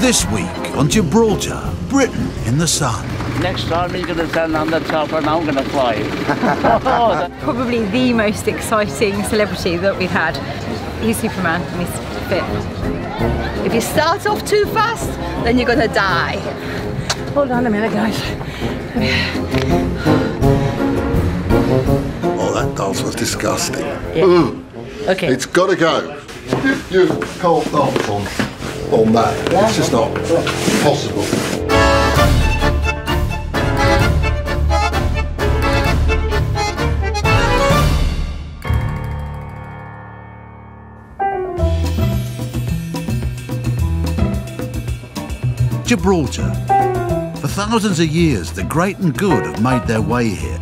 This week on Gibraltar, Britain in the sun. Next time he's going to stand on the top and I'm going to fly. Probably the most exciting celebrity that we've had. He's Superman and he's fit. If you start off too fast, then you're going to die. Hold on a minute, guys. Oh, that dance was disgusting. Yeah. Okay. It's got to go. You can't dance on that. It's just not possible. Gibraltar. For thousands of years, the great and good have made their way here.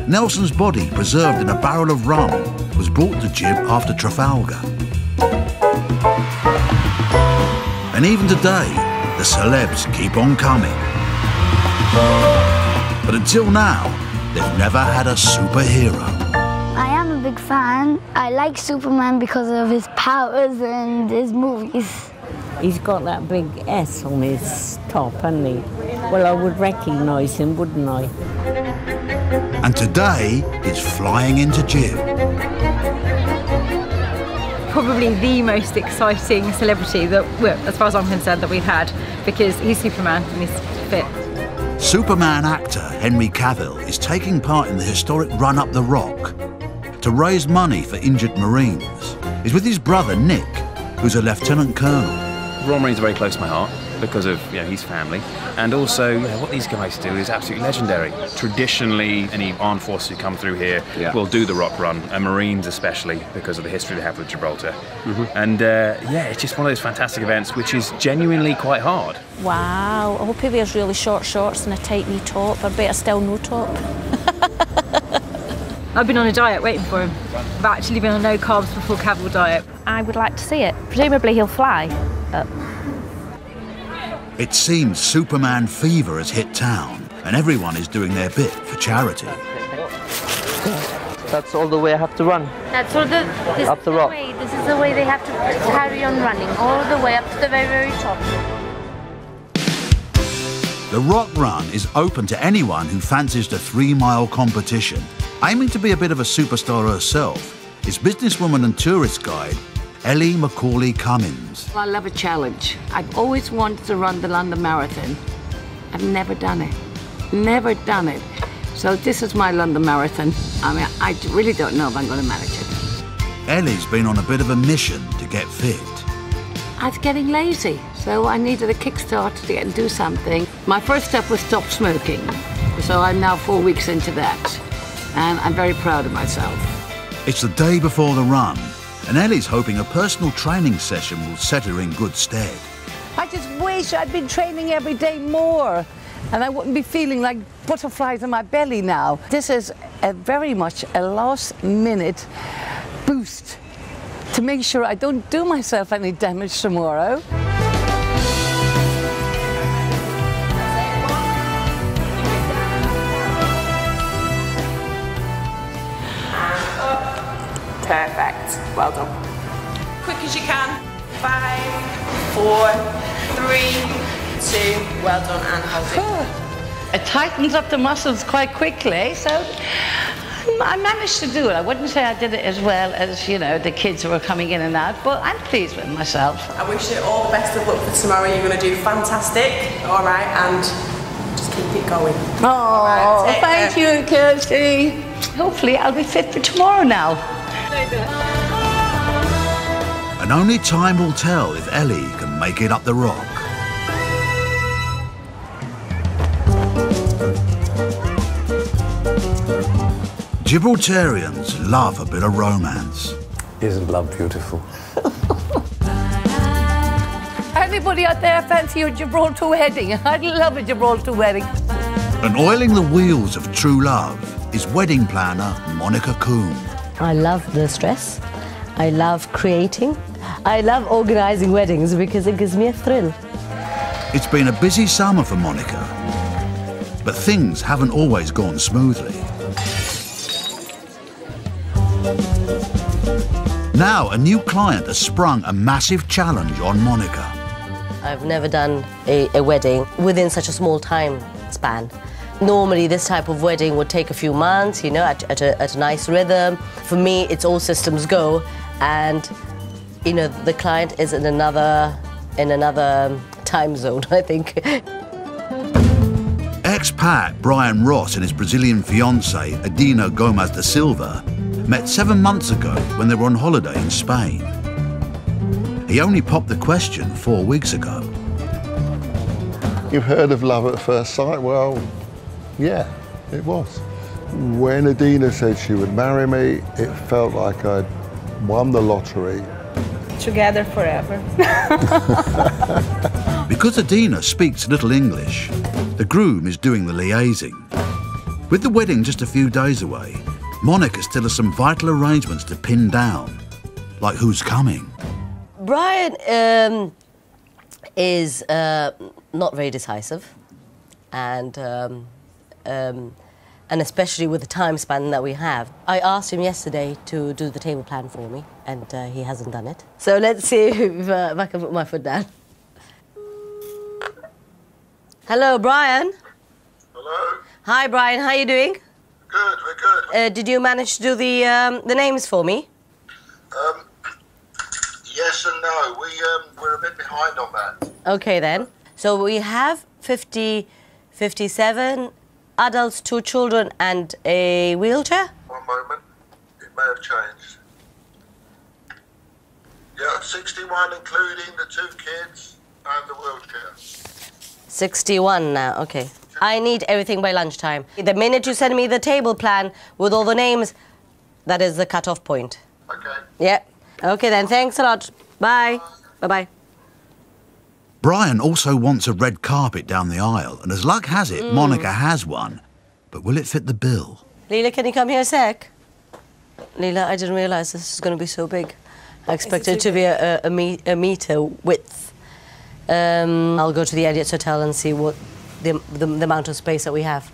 Nelson's body, preserved in a barrel of rum, was brought to Gib after Trafalgar. And even today, the celebs keep on coming. But until now, they've never had a superhero. I am a big fan. I like Superman because of his powers and his movies. He's got that big S on his top, hasn't he? Well, I would recognise him, wouldn't I? And today, he's flying into Gib. Probably the most exciting celebrity that, well, as far as I'm concerned, that we've had, because he's Superman and he's fit. Superman actor Henry Cavill is taking part in the historic run up the Rock to raise money for injured Marines. He's with his brother Nick, who's a lieutenant colonel. Royal Marines are very close to my heart because of his family, and also what these guys do is absolutely legendary. Traditionally, any armed forces who come through here will do the Rock Run, and Marines especially because of the history they have with Gibraltar. And it's just one of those fantastic events which is genuinely quite hard. Wow, I hope he wears really short shorts and a tight knee top, or better still no top. I've been on a diet waiting for him. I've actually been on no carbs before Cavill diet. I would like to see it. Presumably he'll fly. It seems Superman fever has hit town, and everyone is doing their bit for charity. That's all the way I have to run. That's all the up the rock. This is the way they have to carry on running, all the way up to the very, very top. The Rock Run is open to anyone who fancies the 3-mile competition. Aiming to be a bit of a superstar herself is businesswoman and tourist guide Ellie Macaulay Cummins. I love a challenge. I've always wanted to run the London Marathon. I've never done it. Never done it. So this is my London Marathon. I mean, I really don't know if I'm going to manage it. Ellie's been on a bit of a mission to get fit. I was getting lazy, so I needed a kickstart to get and do something. My first step was stop smoking. So I'm now 4 weeks into that. And I'm very proud of myself. It's the day before the run, and Ellie's hoping a personal training session will set her in good stead. I just wish I'd been training every day more, and I wouldn't be feeling like butterflies in my belly now. This is very much a last-minute boost to make sure I don't do myself any damage tomorrow. Perfect. Well done. Quick as you can. 5, 4, 3, 2. Well done, and hold it. It tightens up the muscles quite quickly, so I managed to do it. I wouldn't say I did it as well as, the kids who were coming in and out, but I'm pleased with myself. I wish you all the best of luck for tomorrow. You're going to do fantastic. All right, and just keep it going. Oh, right, thank you, Kirsty. Hopefully I'll be fit for tomorrow now. And only time will tell if Ellie can make it up the rock. Gibraltarians love a bit of romance. Isn't love beautiful? Anybody out there fancy a Gibraltar wedding? I'd love a Gibraltar wedding. And oiling the wheels of true love is wedding planner Monica Coumbe. I love the stress. I love creating. I love organising weddings because it gives me a thrill. It's been a busy summer for Monica, but things haven't always gone smoothly. Now a new client has sprung a massive challenge on Monica. I've never done a wedding within such a small time span. Normally, this type of wedding would take a few months, you know, at a nice rhythm. For me, it's all systems go, and you know, the client is in another time zone, I think. Expat Brian Ross and his Brazilian fiancée, Adina Gomes da Silva, met 7 months ago when they were on holiday in Spain. He only popped the question 4 weeks ago. You've heard of love at first sight? Well, yeah, it was. When Adina said she would marry me, it felt like I'd won the lottery. Together forever. Because Adina speaks little English, the groom is doing the liaising. With the wedding just a few days away, Monica still has some vital arrangements to pin down, like who's coming. Brian is not very decisive, and especially with the time span that we have. I asked him yesterday to do the table plan for me, and he hasn't done it. So let's see if I can put my foot down. Hello, Brian. Hello. Hi, Brian. How are you doing? Good, we're good. Did you manage to do the names for me? Yes and no. We're a bit behind on that. Okay, then. So we have 57 adults, 2 children, and a wheelchair? One moment. It may have changed. Yeah, 61 including the 2 kids and the wheelchair. 61 now, okay. I need everything by lunchtime. The minute you send me the table plan with all the names, that is the cut-off point. Okay. Yeah. Okay then, thanks a lot. Bye. Bye-bye. Brian also wants a red carpet down the aisle, and as luck has it, Monica has one. But will it fit the bill? Leela, can you come here a sec? Leela, I didn't realise this is going to be so big. I expected it to be a metre width. I'll go to the Idiot's Hotel and see what the amount of space that we have.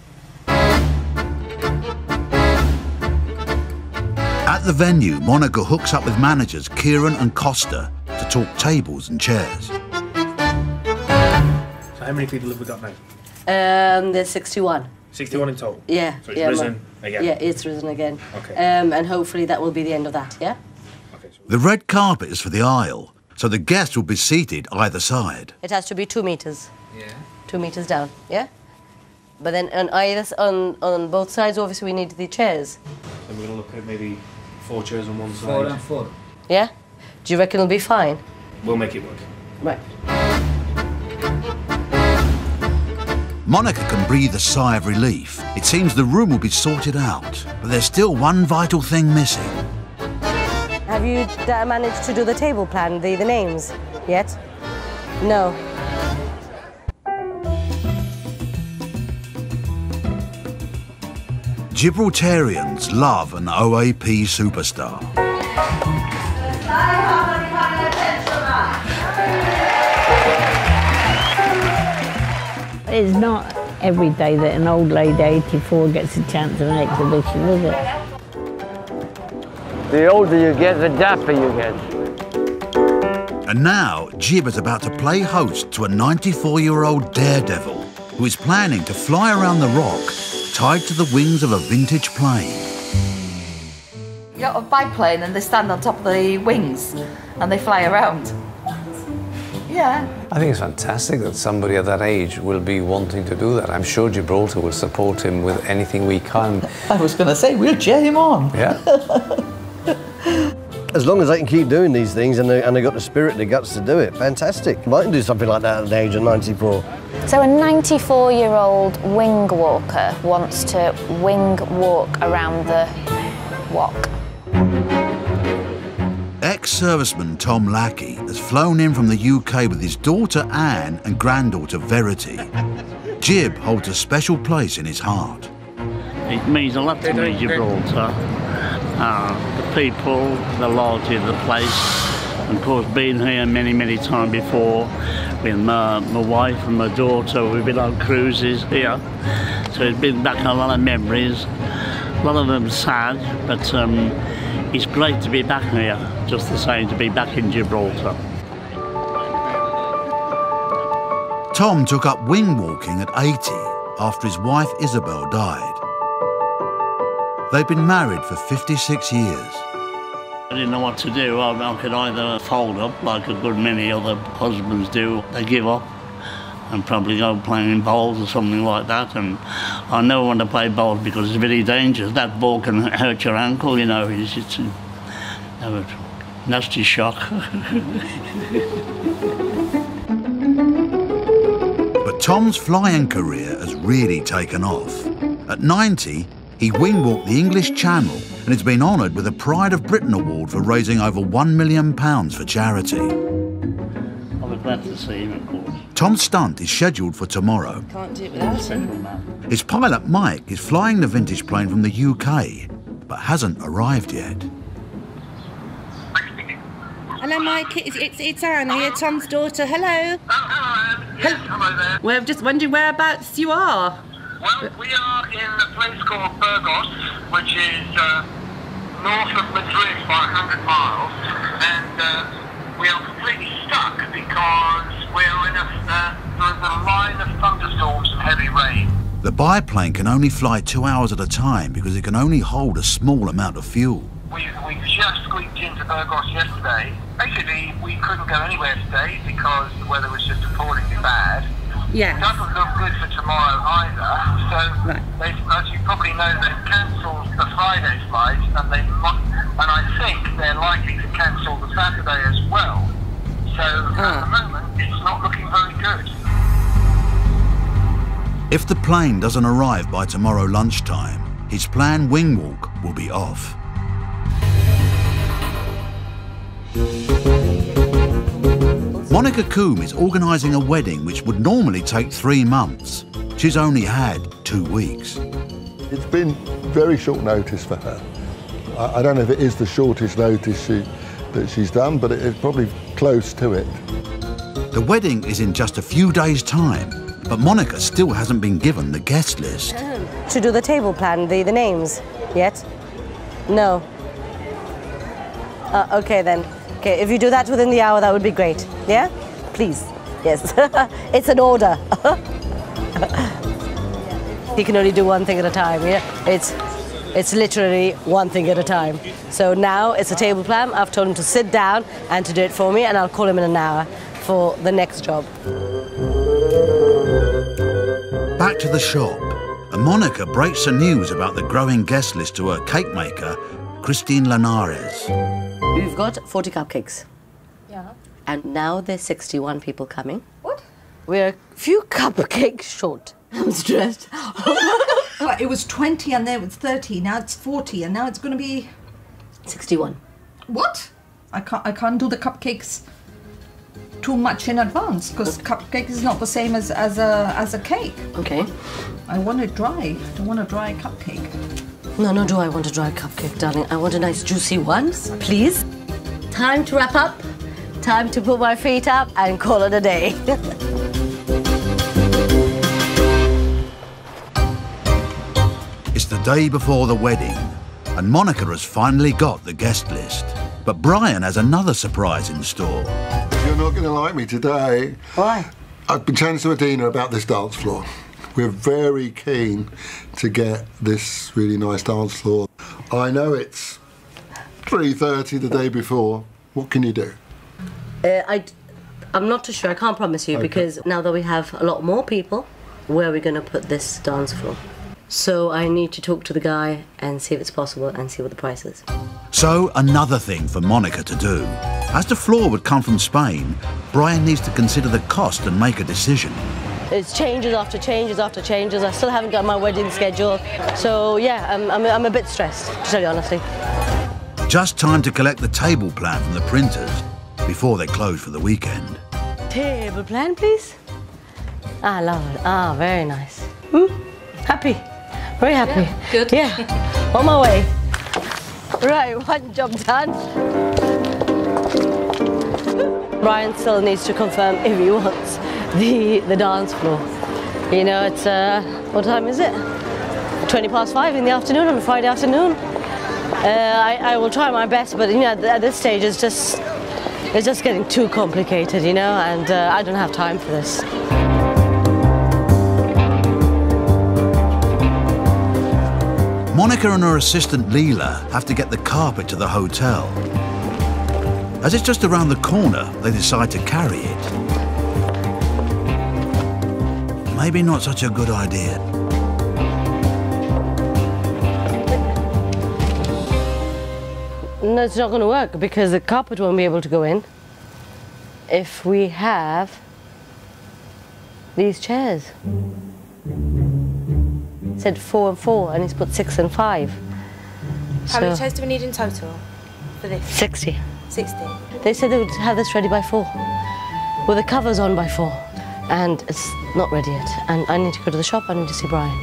At the venue, Monica hooks up with managers Kieran and Costa to talk tables and chairs. So how many people have we got now? There's 61. 61 in total? Yeah. So it's risen again? Yeah, it's risen again. Okay. And hopefully that will be the end of that, yeah? Okay. So The red carpet is for the aisle, so the guests will be seated either side. It has to be 2 metres. yeah. 2 metres down, yeah? But then on both sides, obviously, we need the chairs. So we're going to look at maybe 4 chairs on one side. 4 and 4. Yeah? Do you reckon it'll be fine? We'll make it work. Right. Monica can breathe a sigh of relief. It seems the room will be sorted out, but there's still one vital thing missing. Have you managed to do the table plan, the names, yet? No. Gibraltarians love an OAP superstar. It's not every day that an old lady 84 gets a chance at an exhibition, is it? The older you get, the dapper you get. And now, Jib is about to play host to a 94-year-old Daredevil who is planning to fly around the rock tied to the wings of a vintage plane. You got a biplane and they stand on top of the wings and they fly around. Yeah. I think it's fantastic that somebody at that age will be wanting to do that. I'm sure Gibraltar will support him with anything we can. I was going to say, we'll cheer him on. Yeah. As long as they can keep doing these things and they've got the spirit, the guts to do it, fantastic. I can do something like that at the age of 94. So a 94-year-old wing walker wants to wing walk around the walk. Ex-serviceman Tom Lackey has flown in from the UK with his daughter Anne and granddaughter Verity. Jib holds a special place in his heart. It means a lot to me, Gibraltar. The people, the loyalty of the place. And of course, being here many, many times before with my wife and my daughter. We've been on cruises here. So it's been back a lot of memories. A lot of them sad, but it's great to be back here. Just the same, to be back in Gibraltar. Tom took up wing walking at 80 after his wife Isabel died. They've been married for 56 years. I didn't know what to do. I could either fold up, like a good many other husbands do. They give up and probably go playing bowls or something like that. And I never want to play bowls because it's very dangerous. That ball can hurt your ankle, you know. It's a nasty shock. But Tom's flying career has really taken off. At 90, he wing-walked the English Channel and has been honoured with a Pride of Britain Award for raising over £1 million for charity. I'll be glad to see him, of course. Tom's stunt is scheduled for tomorrow. Can't do it without him. His pilot, Mike, is flying the vintage plane from the UK, but hasn't arrived yet. Hello, Mike. It's Anne here, Tom's daughter. Hello. Oh, hello, Anne. Yes, hello there. We're just wondering whereabouts you are. Well, we are in a place called Burgos, which is north of Madrid by 100 miles, and we are completely stuck because we're in there's a line of thunderstorms and heavy rain. The biplane can only fly 2 hours at a time because it can only hold a small amount of fuel. We just squeaked into Burgos yesterday. Basically, we couldn't go anywhere today because the weather was just appallingly bad. Yeah. It doesn't look good for tomorrow either. So, as you probably know, they've cancelled the Friday flight, and I think they're likely to cancel the Saturday as well. So, at the moment, it's not looking very good. If the plane doesn't arrive by tomorrow lunchtime, his planned wing walk will be off. Monica Coumbe is organising a wedding which would normally take 3 months. She's only had 2 weeks. It's been very short notice for her. I don't know if it is the shortest notice that she's done, but it's probably close to it. The wedding is in just a few days' time, but Monica still hasn't been given the guest list. To do the table plan, the names, yet? No. Okay then. Okay, if you do that within the hour, that would be great. Yeah? Please. Yes. It's an order. You can only do one thing at a time, yeah? It's literally one thing at a time. So now it's a table plan. I've told him to sit down and to do it for me, and I'll call him in an hour for the next job. Back to the shop, and Monica breaks the news about the growing guest list to her cake maker, Christine Linares. We've got 40 cupcakes. Yeah. And now there's 61 people coming. What? We're a few cupcakes short. I'm stressed. Well, it was 20 and then it was 30, now it's 40 and now it's going to be... 61. What? I can't do the cupcakes too much in advance because cupcake is not the same as a cake. Okay. I want it dry. I don't want a dry cupcake. No, do I want a dry cupcake, darling? I want a nice juicy one, please. Time to wrap up. Time to put my feet up and call it a day. It's the day before the wedding, and Monica has finally got the guest list. But Brian has another surprise in store. You're not going to like me today. Why? I've been chatting to Adina about this dance floor. We're very keen to get this really nice dance floor. I know it's 3:30 the day before. What can you do? I'm not too sure. I can't promise you because now that we have a lot more people, where are we going to put this dance floor? So I need to talk to the guy and see if it's possible and see what the price is. So another thing for Monica to do. As the floor would come from Spain, Brian needs to consider the cost and make a decision. It's changes after changes after changes. I still haven't got my wedding schedule. So yeah, I'm a bit stressed, to tell you honestly. Just time to collect the table plan from the printers before they close for the weekend. Table plan, please. Ah, lovely. Ah, very nice. Happy. Very happy. Yeah, good. Yeah, on my way. Right, one job done. Brian still needs to confirm if he wants the dance floor. You know, it's, what time is it? 5:20 in the afternoon on a Friday afternoon. I will try my best, but you know, at this stage it's just getting too complicated, you know, and I don't have time for this. Monica and her assistant Leela have to get the carpet to the hotel. As it's just around the corner, they decide to carry it. Maybe not such a good idea. No, it's not going to work because the carpet won't be able to go in if we have these chairs. It said 4 and 4 and he's put 6 and 5. How many chairs do we need in total for this? 60. 60. They said they would have this ready by 4, with the covers on by 4, and it's not ready yet. And I need to go to the shop, I need to see Brian.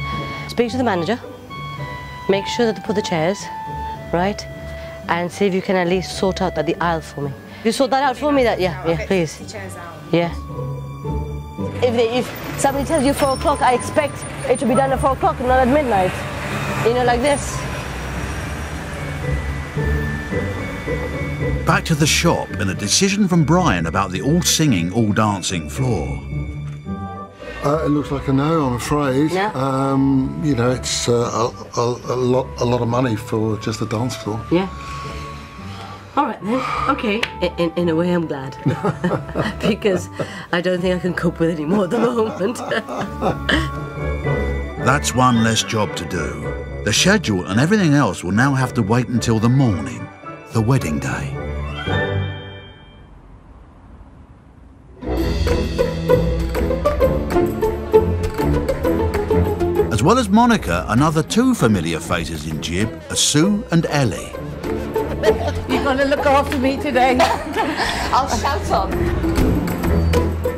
Speak to the manager, make sure that they put the chairs, right? And see if you can at least sort out the aisle for me. You sort that out for me, yeah, please. Yeah. If somebody tells you 4 o'clock, I expect it to be done at 4 o'clock, not at midnight. You know, like this. Back to the shop and a decision from Brian about the all-singing, all-dancing floor. It looks like a no, I'm afraid. Yeah. You know, it's a lot of money for just a dance floor. Yeah. All right then. Okay. In a way, I'm glad because I don't think I can cope with any more at the moment. That's one less job to do. The schedule and everything else will now have to wait until the morning, the wedding day. As well as Monica, another 2 familiar faces in Gib are Sue and Ellie. You're going to look after me today. I'll shout on.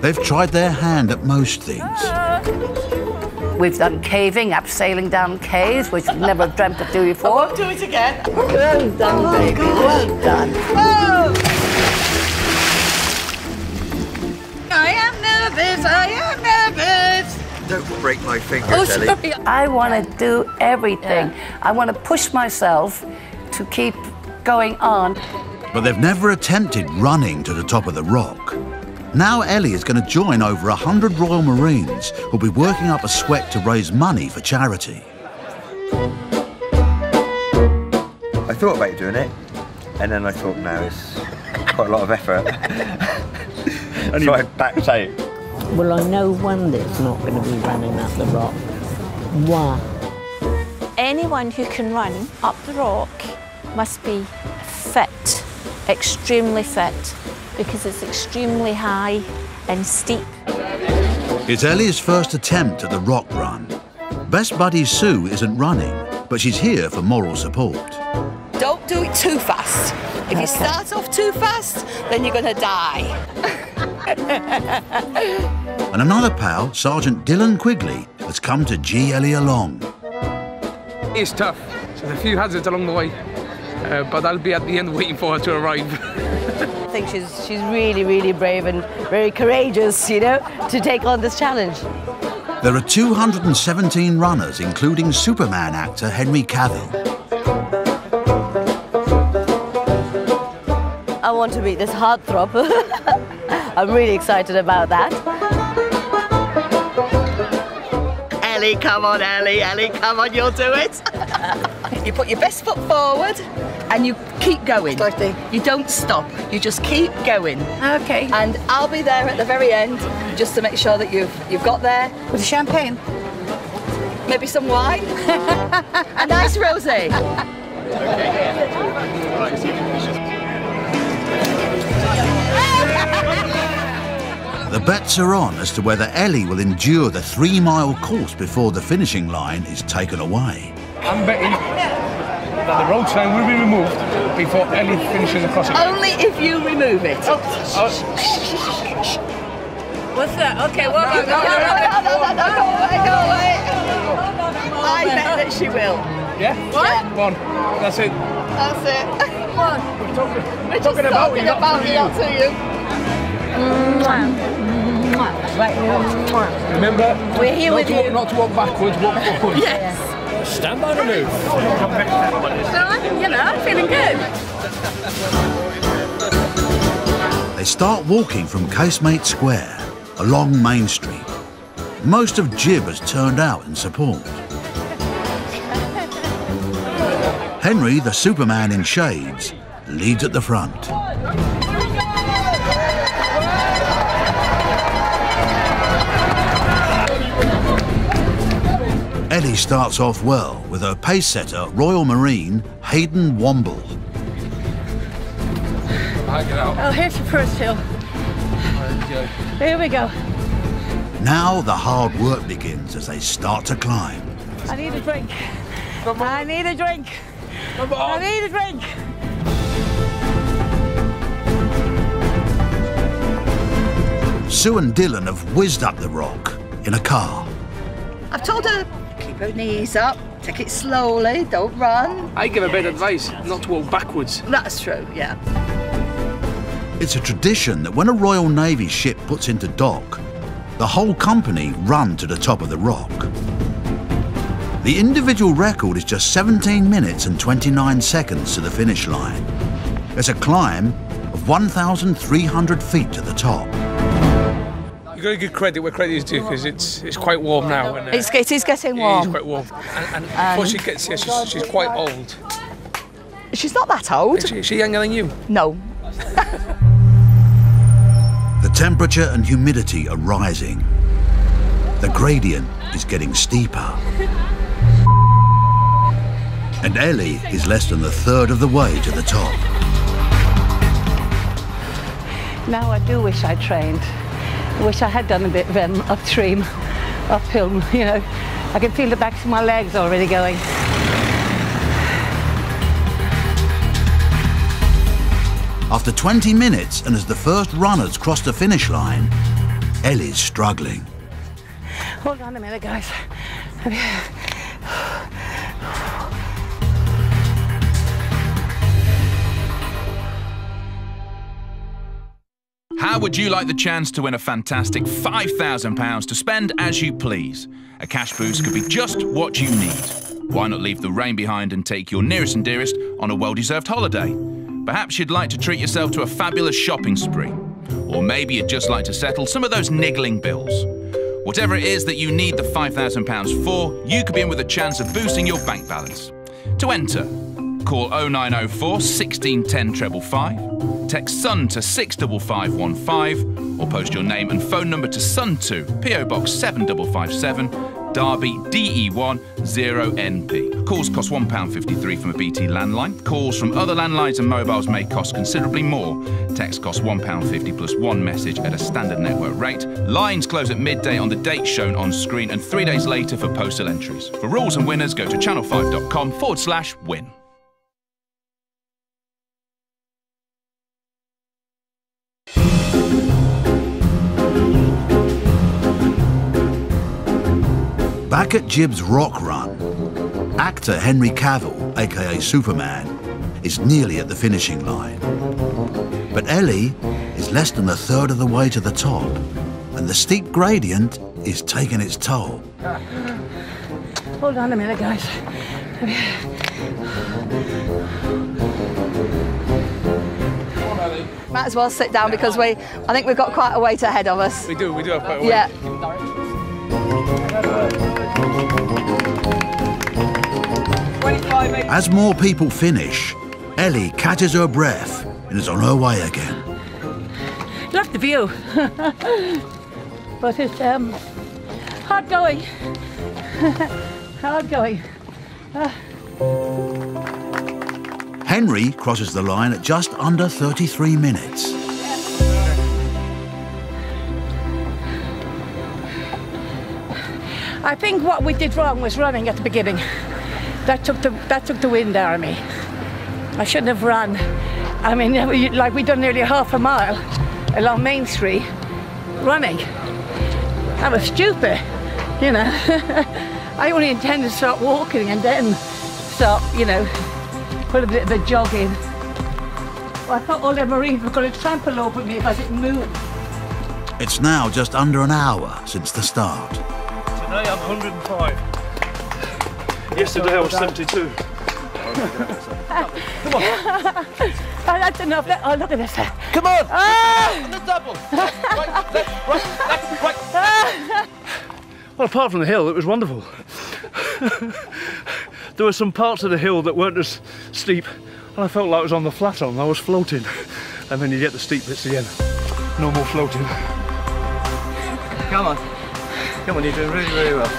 They've tried their hand at most things. We've done caving, abseiling down caves, which we've never dreamt of doing before. I won't do it again. Well done, baby. Well done. Oh. I am nervous. I am nervous. Don't break my fingers, Ellie. Sorry. I want to do everything. I want to push myself to keep going on. But they've never attempted running to the top of the rock. Now Ellie is going to join over 100 Royal Marines who'll be working up a sweat to raise money for charity. I thought about doing it, and then I thought, no, it's quite a lot of effort. So I backed out. Well, I know one that's not going to be running up the rock. One. Anyone who can run up the rock must be fit, extremely fit, because it's extremely high and steep. It's Ellie's first attempt at the rock run. Best buddy Sue isn't running, but she's here for moral support. Don't do it too fast. If you start off too fast, then you're going to die. And another pal, Sergeant Dylan Quigley, has come to G Ellie along. It's tough. There's a few hazards along the way, but I'll be at the end waiting for her to arrive. I think she's really, really brave and very courageous, you know, to take on this challenge. There are 217 runners, including Superman actor Henry Cavill. I want to meet this heartthrob. I'm really excited about that. Ellie, come on, Ellie. Ellie, come on, you'll do it. You put your best foot forward and you keep going. You don't stop. You just keep going. Okay. And I'll be there at the very end just to make sure that you've got there. With champagne? Maybe some wine. A nice rosé. The bets are on as to whether Ellie will endure the 3-mile course before the finishing line is taken away. I'm betting that the road sign will be removed before Ellie finishes the crossing. Only if you remove it. What's that? Okay, what about go away. I bet that she will. Yeah? What? Come on, that's it. That's it. Come on. We're talking about you, not to you. Remember, we're here with you. Not to walk backwards, walk forwards. Yes. Stand by the move. I'm feeling good. They start walking from Casemate Square, along Main Street. Most of Gib has turned out in support. Henry, the Superman in shades, leads at the front. Ellie starts off well with her pace setter, Royal Marine Hayden Womble. Oh, here's the first hill. Here we go. Now the hard work begins as they start to climb. I need a drink. I need a drink. I need a drink. Sue and Dylan have whizzed up the rock in a car. I've told her, keep her knees up, take it slowly, don't run. I give a bit of advice, not to walk backwards. That's true, yeah. It's a tradition that when a Royal Navy ship puts into dock, the whole company run to the top of the rock. The individual record is just 17 minutes and 29 seconds to the finish line. It's a climb of 1,300 feet to the top. You've got to give credit where credit is due, because it's quite warm now. And, it is getting warm. It is quite warm. And before she gets here, she's quite old. She's not that old. Is she younger than you? No. The temperature and humidity are rising. The gradient is getting steeper. And Ellie is less than a third of the way to the top. Now I do wish I trained. I wish I had done a bit of upstream, uphill, you know. I can feel the backs of my legs already going. After 20 minutes, and as the first runners cross the finish line, Ellie's struggling. Hold on a minute, guys. How would you like the chance to win a fantastic £5,000 to spend as you please? A cash boost could be just what you need. Why not leave the rain behind and take your nearest and dearest on a well-deserved holiday? Perhaps you'd like to treat yourself to a fabulous shopping spree. Or maybe you'd just like to settle some of those niggling bills. Whatever it is that you need the £5,000 for, you could be in with a chance of boosting your bank balance. To enter, call 0904 1610 555, text SUN to 65515, or post your name and phone number to SUN2, PO Box 7557, Derby DE1 0NP. Calls cost £1.53 from a BT landline. Calls from other landlines and mobiles may cost considerably more. Text costs £1.50 plus one message at a standard network rate. Lines close at midday on the date shown on screen and 3 days later for postal entries. For rules and winners, go to channel5.com/win. Back at Gibbs Rock Run, actor Henry Cavill, aka Superman, is nearly at the finishing line. But Ellie is less than a third of the way to the top, and the steep gradient is taking its toll. Hold on a minute, guys. Might as well sit down because I think we've got quite a weight ahead of us. We do have quite a weight. Yeah. As more people finish, Ellie catches her breath and is on her way again. Love the view. But it's hard going. Hard going. Henry crosses the line at just under 33 minutes. I think what we did wrong was running at the beginning. That took the wind out of me. I shouldn't have run. I mean, like we'd done nearly half a mile along Main Street running. That was stupid, you know. I only intended to start walking and then start, you know, put a bit of a jog in. Well, I thought all the Marines were going to trample over me if I didn't move. It's now just under an hour since the start. Today I'm 105. Yesterday I was 72. Come on. That's enough. Oh, look at this. Come on! Ah! On the double! Right, left, right. Well, apart from the hill, it was wonderful. There were some parts of the hill that weren't as steep, and I felt like I was on the flat on, I was floating. And then you get the steep bits again. No more floating. Come on. Come on, you're doing really, really well.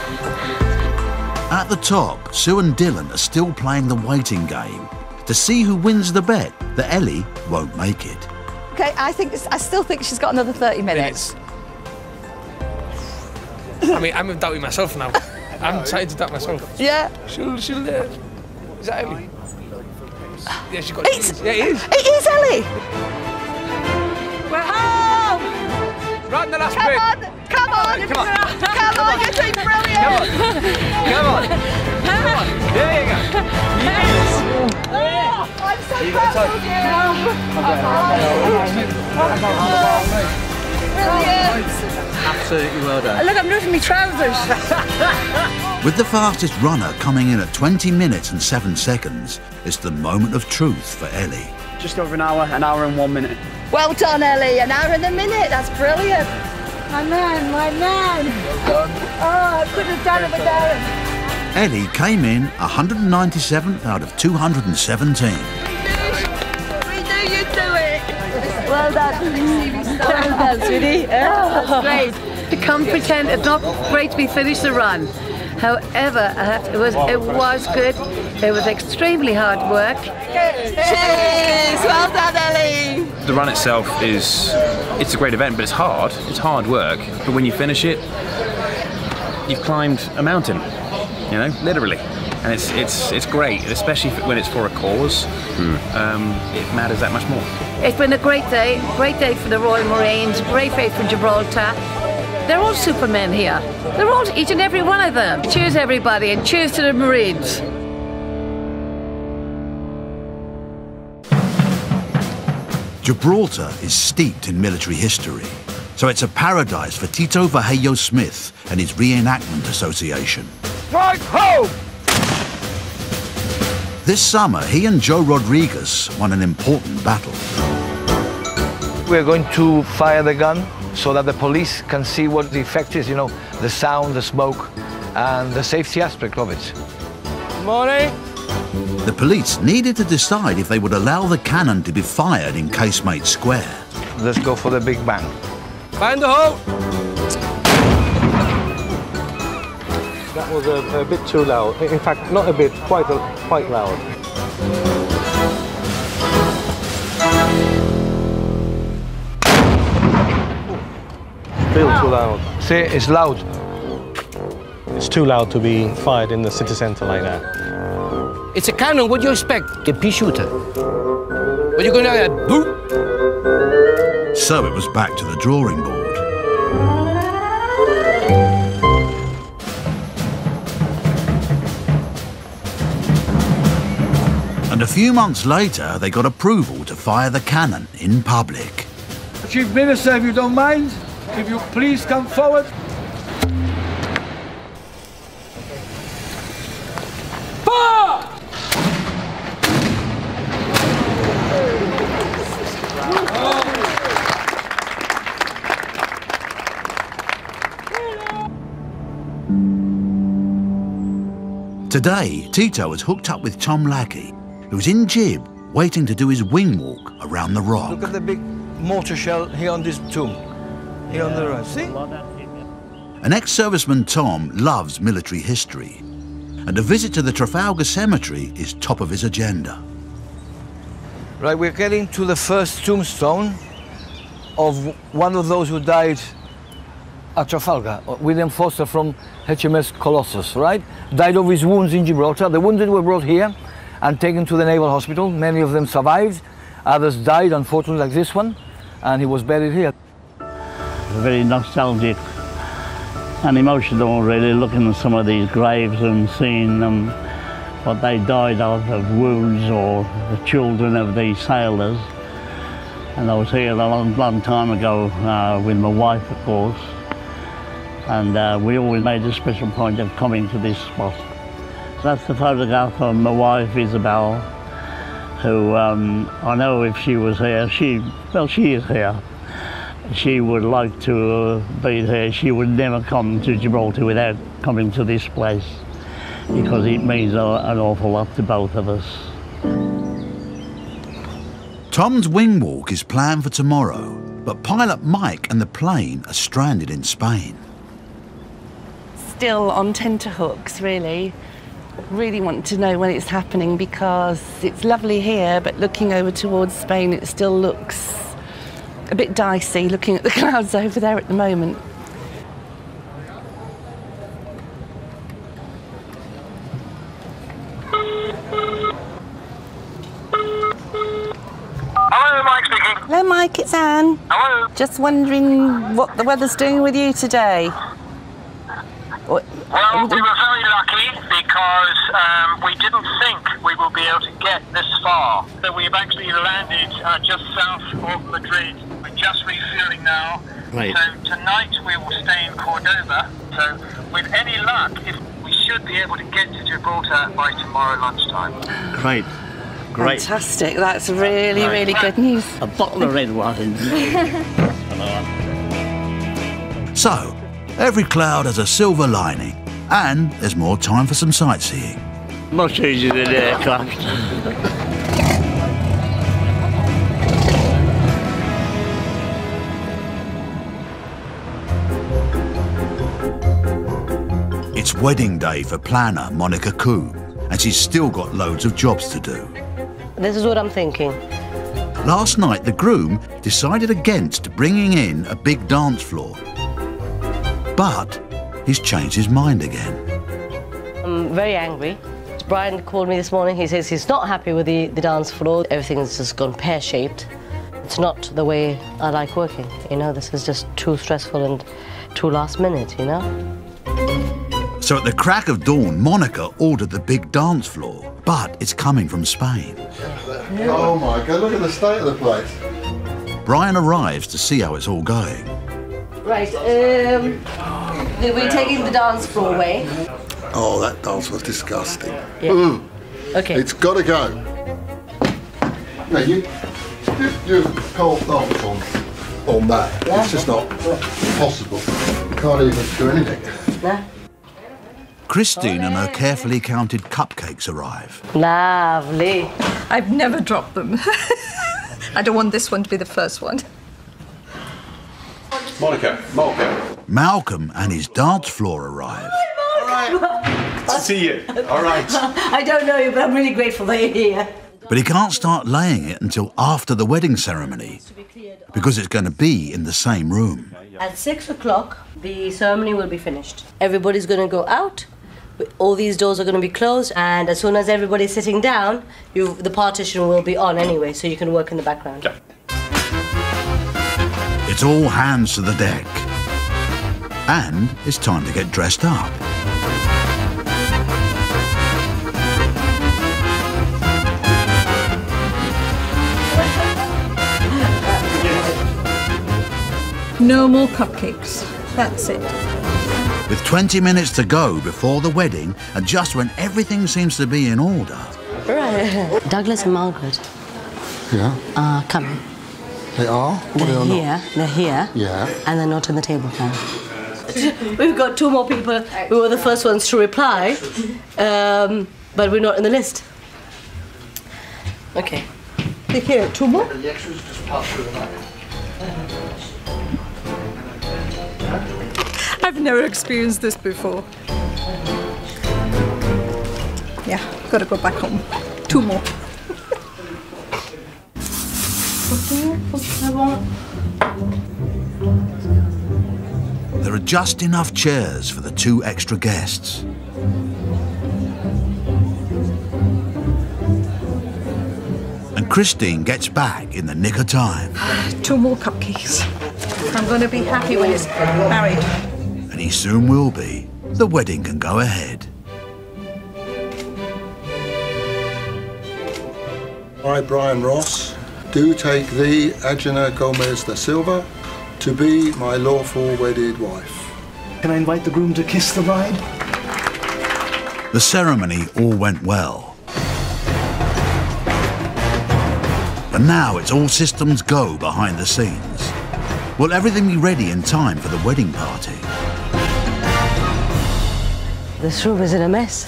At the top, Sue and Dylan are still playing the waiting game to see who wins the bet that Ellie won't make it. Okay, I still think she's got another 30 minutes. I mean, I'm doubting myself now. I'm excited to doubt myself. Yeah. She'll is that Ellie? Yeah, she got it. Yeah, it is. It is Ellie. We're home. Run the last Come bit. on. Come on. Come on. Come on. You're doing brilliant. Come on. Come on. Come on. There you go. Yes. Oh, I'm so proud of you. Brilliant. Absolutely well done. Look, I'm losing my trousers. With the fastest runner coming in at 20 minutes and 7 seconds, it's the moment of truth for Ellie. Just over an hour and 1 minute. Well done, Ellie. An hour and a minute. That's brilliant. My man, my man. Well done. Oh, I couldn't have done it without him. Ellie came in 197th out of 217. We knew you'd do it. Well done. Well done, sweetie. Oh, that's great. I can't pretend it's not great to be finished the run. However, it was good. It was extremely hard work. Cheers! Well done, Ellie. The run itself it's a great event, but it's hard. It's hard work. But when you finish it, you've climbed a mountain, you know, literally. And it's great, especially when it's for a cause. It matters that much more. It's been a great day for the Royal Marines, great day for Gibraltar. They're all supermen here. They're all, each and every one of them. Cheers, everybody, and cheers to the Marines. Gibraltar is steeped in military history, so it's a paradise for Tito Vallejo Smith and his Reenactment Association. Strike home! This summer, he and Joe Rodriguez won an important battle. We're going to fire the gun so that the police can see what the effect is, you know, the sound, the smoke, and the safety aspect of it. Morning. The police needed to decide if they would allow the cannon to be fired in Casemate Square. Let's go for the big bang. Find the hole. That was a bit too loud. In fact, not a bit, quite loud. Still too loud. See, it's loud. It's too loud to be fired in the city centre like that. It's a cannon, what do you expect? A pea shooter. What are you going to do? Boom! So it was back to the drawing board. And a few months later, they got approval to fire the cannon in public. Chief Minister, if you don't mind, if you please come forward. Fire! Today, Tito is hooked up with Tom Lackey, who's in Gib, waiting to do his wing walk around the rock. Look at the big mortar shell here on this tomb. Here on the right, see? An ex-serviceman, Tom, loves military history, and a visit to the Trafalgar Cemetery is top of his agenda. Right, we're getting to the first tombstone of one of those who died at Trafalgar, William Foster from HMS Colossus, right? Died of his wounds in Gibraltar. The wounded were brought here and taken to the Naval Hospital. Many of them survived. Others died, unfortunately, like this one, and he was buried here. Very nostalgic and emotional, really, looking at some of these graves and seeing them, what they died of wounds, or the children of these sailors. And I was here a long time ago with my wife, of course, and we always made a special point of coming to this spot. So that's the photograph of my wife, Isabel, who I know if she was here, she is here. She would like to be here. She would never come to Gibraltar without coming to this place, because it means an awful lot to both of us. Tom's wing walk is planned for tomorrow, but pilot Mike and the plane are stranded in Spain. Still on tenterhooks, really. Really want to know when it's happening because it's lovely here, but looking over towards Spain, it still looks a bit dicey looking at the clouds over there at the moment. Hello, Mike speaking. Hello, Mike, it's Anne. Hello. Just wondering what the weather's doing with you today. Well, we were very lucky because we didn't think we will be able to get this far. So we've actually landed just south of Madrid. We're just refueling now. Right. So tonight we will stay in Cordoba. So with any luck, we should be able to get to Gibraltar by tomorrow lunchtime. Great. Great. Fantastic, that's really, really good news. A bottle of red wine. So, every cloud has a silver lining, and there's more time for some sightseeing. Much easier than aircraft. It's wedding day for planner Monica Coumbe, and she's still got loads of jobs to do. This is what I'm thinking. Last night, the groom decided against bringing in a big dance floor. But he's changed his mind again. I'm very angry. Brian called me this morning. He says he's not happy with the dance floor. Everything's just gone pear-shaped. It's not the way I like working. You know, this is just too stressful and too last minute, you know? So at the crack of dawn, Monica ordered the big dance floor, but it's coming from Spain. Oh my God, look at the state of the place. Brian arrives to see how it's all going. Right, we're taking the dance floor away. Oh, that dance was disgusting. Yeah. Okay. It's got to go. No, you can't dance on that. Yeah. It's just not possible. You can't even do anything. Yeah. Christine and her carefully counted cupcakes arrive. Lovely. I've never dropped them. I don't want this one to be the first one. Malcolm and his dance floor arrive. Good to see you. All right. I don't know you, but I'm really grateful that you're here. But he can't start laying it until after the wedding ceremony, because it's going to be in the same room. At 6 o'clock, the ceremony will be finished. Everybody's going to go out. All these doors are going to be closed, and as soon as everybody's sitting down, the partition will be on anyway, so you can work in the background. Okay. It's all hands to the deck. And it's time to get dressed up. No more cupcakes. That's it. With 20 minutes to go before the wedding, and just when everything seems to be in order. Right. Douglas and Margaret are coming. They are? They're here. They're here. Yeah. And they're not in the table plan. We've got 2 more people. We were the first ones to reply, but we're not in the list. Okay. Here, 2 more? The extras just pass through the night. I've never experienced this before. Yeah, gotta go back home. 2 more. There are just enough chairs for the 2 extra guests. And Christine gets back in the nick of time. 2 more cupcakes. I'm going to be happy when it's married. And he soon will be. The wedding can go ahead. I, Brian Ross, do take thee, Agena Gomez da Silva, to be my lawful wedded wife. Can I invite the groom to kiss the bride? The ceremony all went well. And now it's all systems go behind the scenes. Will everything be ready in time for the wedding party? This room is in a mess.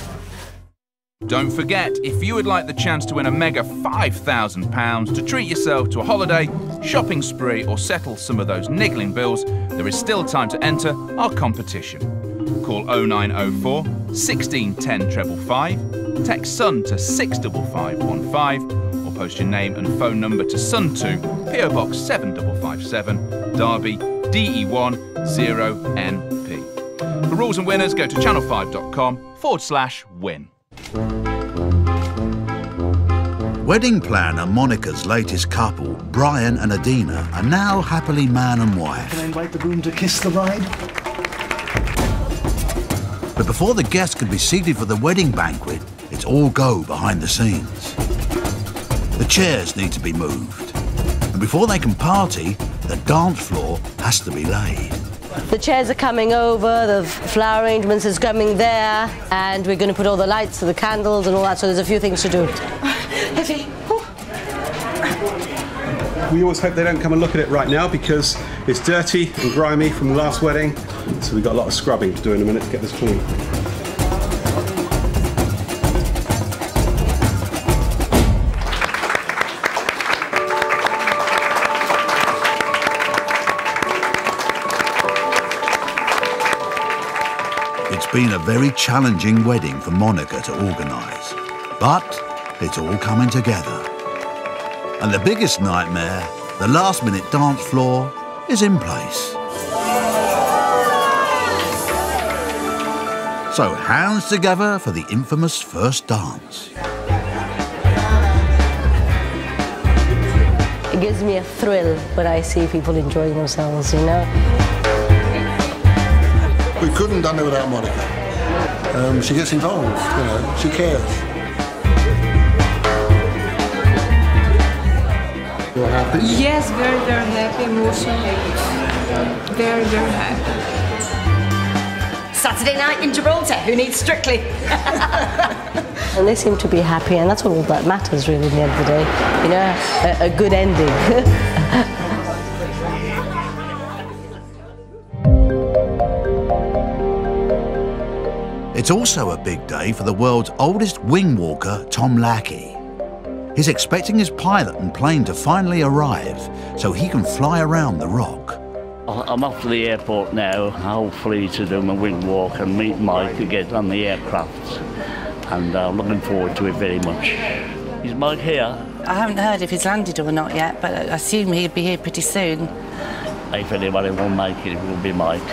Don't forget, if you would like the chance to win a mega £5,000 to treat yourself to a holiday, shopping spree or settle some of those niggling bills, there is still time to enter our competition. Call 0904 16 10 555, text SUN to 65515 or post your name and phone number to SUN2, PO Box 7557, Derby, DE1 0NP. For rules and winners, go to channel5.com/win. Wedding planner Monica's latest couple, Brian and Adina, are now happily man and wife. Can I invite the groom to kiss the bride? But before the guests can be seated for the wedding banquet, it's all go behind the scenes. The chairs need to be moved. And before they can party, the dance floor has to be laid. The chairs are coming over, the flower arrangements is coming there, and we're going to put all the lights, the candles and all that, so there's a few things to do. Heavy. We always hope they don't come and look at it right now because it's dirty and grimy from the last wedding, so we've got a lot of scrubbing to do in a minute to get this clean. It's been a very challenging wedding for Monica to organise, but it's all coming together. And the biggest nightmare, the last-minute dance floor, is in place. So hands together for the infamous first dance. It gives me a thrill when I see people enjoying themselves, you know. We couldn't have done it without Monica. She gets involved, you know, she cares. You're happy? Yes, very, very happy, emotional. Very, very happy. Saturday night in Gibraltar, who needs Strictly? And they seem to be happy, and that's all that matters really at the end of the day. You know, a good ending. It's also a big day for the world's oldest wing walker, Tom Lackey. He's expecting his pilot and plane to finally arrive so he can fly around the rock. I'm off to the airport now, hopefully to do my wing walk and meet Mike to get on the aircraft. And I'm looking forward to it very much. Is Mike here? I haven't heard if he's landed or not yet, but I assume he'll be here pretty soon. If anybody won't make it, it will be Mike.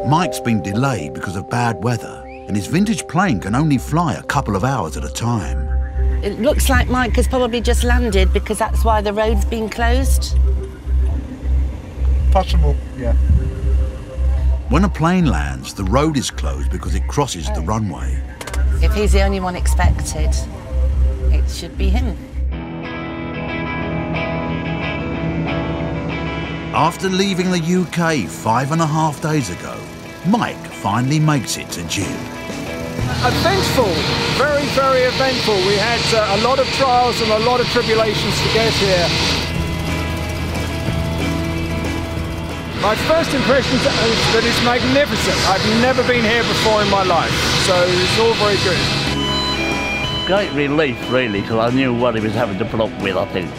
Mike's been delayed because of bad weather, and his vintage plane can only fly a couple of hours at a time. It looks like Mike has probably just landed because that's why the road's been closed. Possible, yeah. When a plane lands, the road is closed because it crosses the runway. If he's the only one expected, it should be him. After leaving the UK 5.5 days ago, Mike finally makes it to June. Eventful, very, very eventful. We had a lot of trials and a lot of tribulations to get here. My first impression is that it's magnificent. I've never been here before in my life, so it's all very good. Great relief, really, because I knew what he was having to put up with, I think.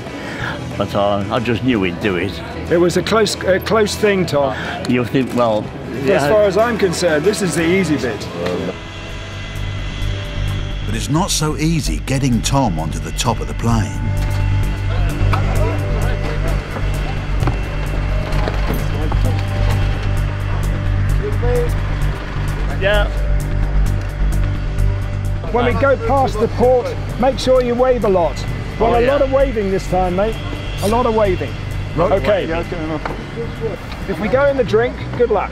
But I just knew he'd do it. It was a close thing, Tom. You think, well... As far as I'm concerned, this is the easy bit. But it's not so easy getting Tom onto the top of the plane. Yeah. When we go past the port, make sure you wave a lot. Well, a lot of waving this time, mate. A lot of waving. Okay. If we go in the drink, good luck.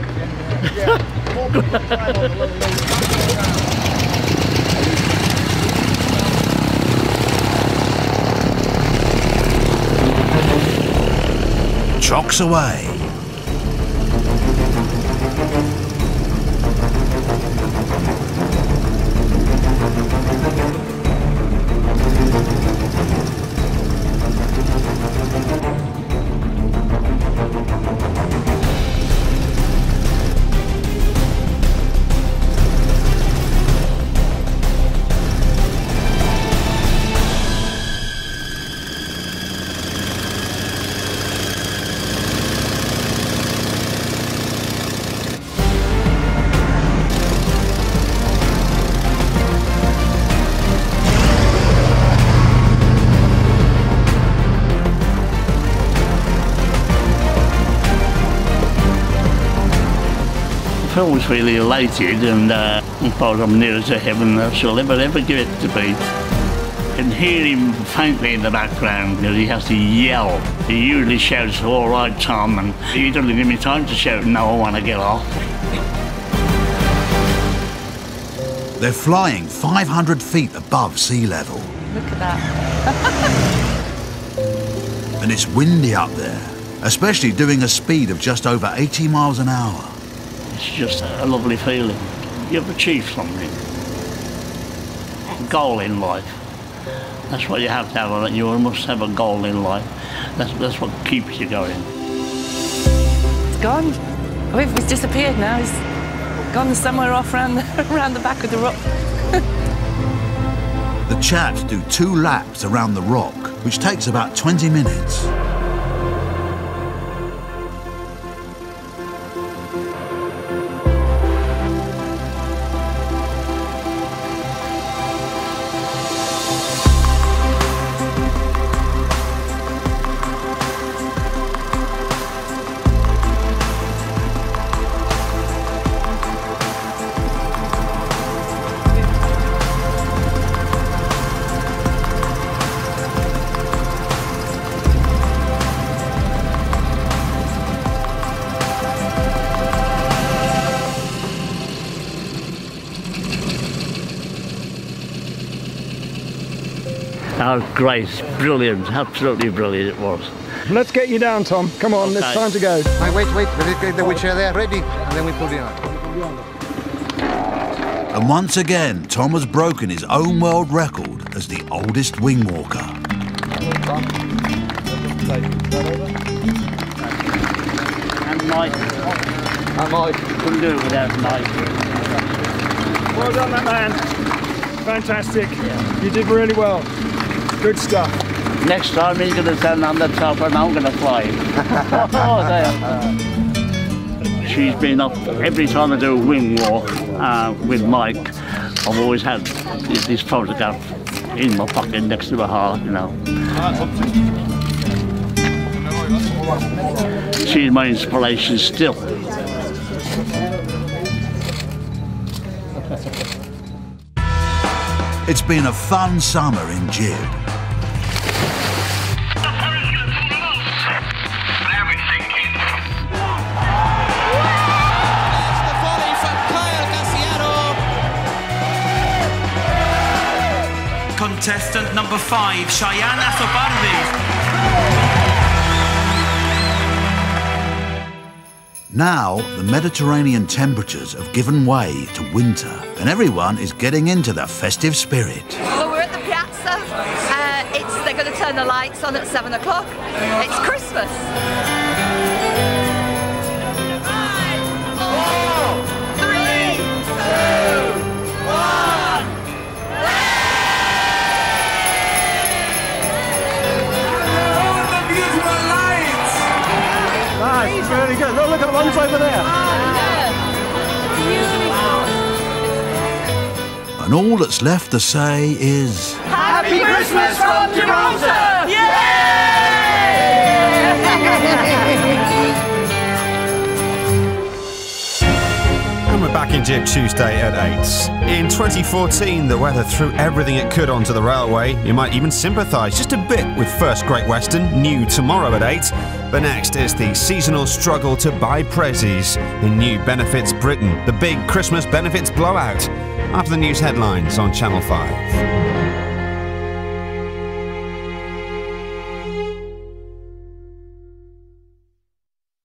Chocks away. always really elated, and as far as I'm nearer to heaven than I shall ever give it to be. I can hear him faintly in the background because he has to yell. He usually shouts, "All right, Tom," and he doesn't give me time to shout, "No, I want to get off." They're flying 500 feet above sea level. Look at that. And it's windy up there, especially doing a speed of just over 80 miles an hour. It's just a lovely feeling. You've achieved something. A goal in life. That's what you have to have. You must have a goal in life. That's what keeps you going. It's gone. Oh, it's disappeared now. It's gone somewhere off around the back of the rock. The chaps do 2 laps around the rock, which takes about 20 minutes. Oh, great, brilliant, absolutely brilliant it was. Let's get you down, Tom. Come on, Okay. it's time to go. Wait, let's get the wheelchair there ready, and then we pull it out. And once again, Tom has broken his own world record as the oldest wing walker. And Mike. And Mike. Couldn't do it without Mike. Well done, that man. Fantastic. You did really well. Good stuff. Next time he's going to stand on the top and I'm going to fly. Oh, there. She's been up every time I do a wing walk with Mike. I've always had this photograph in my pocket next to my heart, you know. She's my inspiration still. It's been a fun summer in Gib. Contestant number 5, Cheyenne Asobardi. Now, the Mediterranean temperatures have given way to winter, and everyone is getting into the festive spirit. Well, we're at the piazza. They're going to turn the lights on at 7 o'clock. It's Christmas. 5, 4, 3, 2, 1. Nice, really good. Look at the ones over there. And all that's left to say is... Happy Christmas from Gibraltar! And we're back in Gib Tuesday at 8. In 2014, the weather threw everything it could onto the railway. You might even sympathise just a bit with First Great Western, new tomorrow at 8. But next is the seasonal struggle to buy prezzies in New Benefits Britain, the big Christmas benefits blowout. After the news headlines on Channel 5.